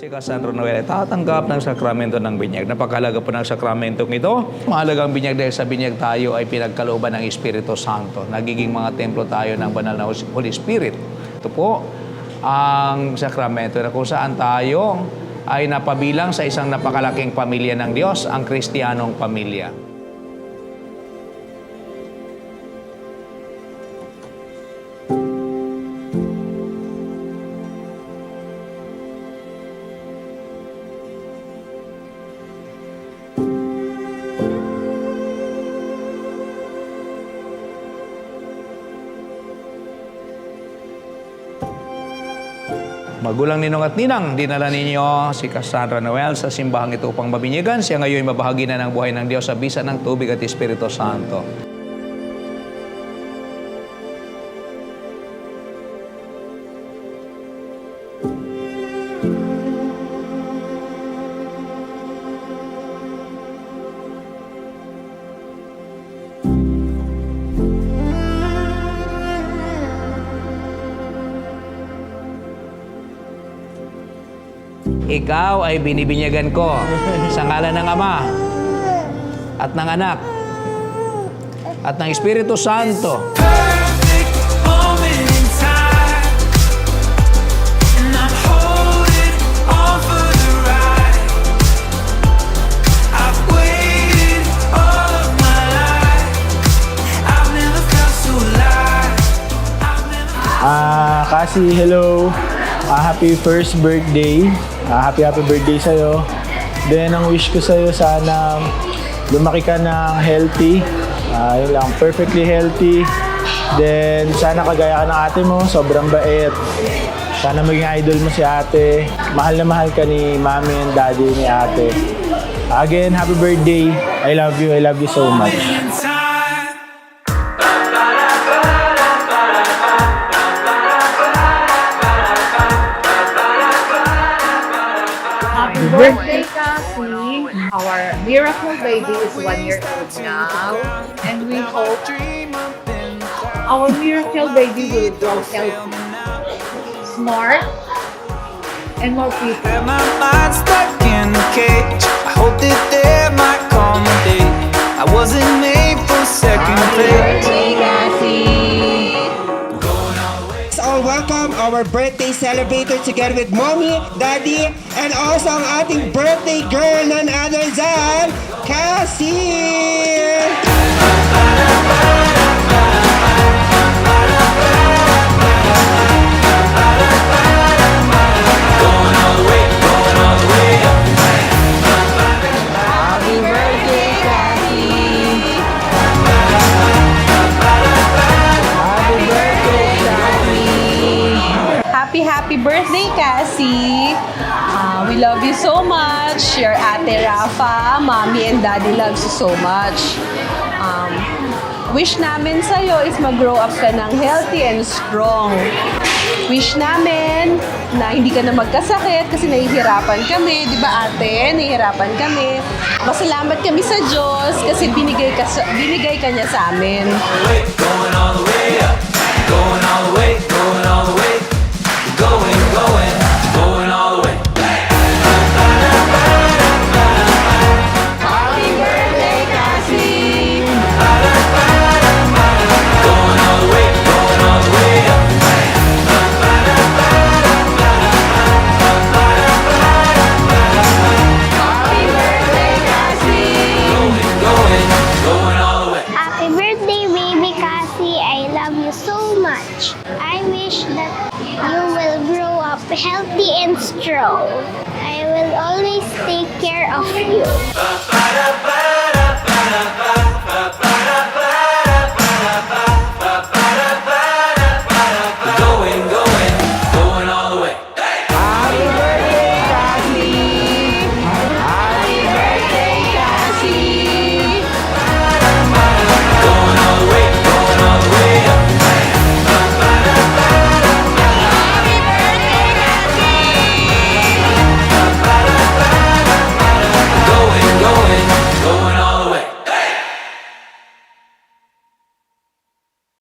Si Cassandra Noel ay tatanggap ng sakramento ng binyag. Napakahalaga po ng sakramentong ito. Mahalagang binyag dahil sa binyag tayo ay pinagkalooban ng Espiritu Santo. Nagiging mga templo tayo ng banal na Holy Spirit. Ito po ang sakramento na kung saan tayo ay napabilang sa isang napakalaking pamilya ng Diyos, ang Kristiyanong pamilya. Magulang ninong at ninang, dinala ninyo si Cassandra Noel sa simbahang ito upang mabinyagan. Siya ngayon mabahagi na ng buhay ng Diyos sa bisa ng tubig at Espiritu Santo. Ikaw ay binibinyagan ko sa ngalan ng Ama at ng Anak at ng Espiritu Santo. Perfect moment in time, and I'm holding on for the ride. I've waited all of my life. I've never felt so alive. Cassie, hello. Happy first birthday. Happy birthday sa'yo. Then, ang wish ko sa'yo, sana lumaki ka ng healthy. Yun lang, perfectly healthy. Then, sana kagaya ka ng ate mo, sobrang bait. Sana maging idol mo si ate. Mahal na mahal ka ni mami and daddy ni ate. Again, happy birthday. I love you so much. Happy birthday, Cassie! Our miracle baby is 1 year old now, and we hope our miracle baby will grow healthy, smart, and more people. Had my mind stuck in a cage. I hope that there might come a day I wasn't made for second place. All welcome our birthday celebrator together with mommy, daddy, and also ang ating birthday girl, none other than Cassie! Happy birthday, Cassie! We love you so much. Your ate Rafa, mommy and daddy loves you so much. Wish namin sa'yo is mag-grow up ka ng healthy and strong. Wish namin na hindi ka na magkasakit kasi nahihirapan kami. Di ba ate? Nahihirapan kami. Masalamat kami sa Diyos kasi binigay ka niya sa amin. Going all the way up, going all the way, going all the way, going all the way. Happy birthday, Cassie! Going all the way up. Happy birthday, Cassie! Going all the way. Happy birthday, baby Cassie. I love you so much. I wish that you will grow up healthy and strong. I will always take care of you. Ba-da-ba-da-ba-da-ba.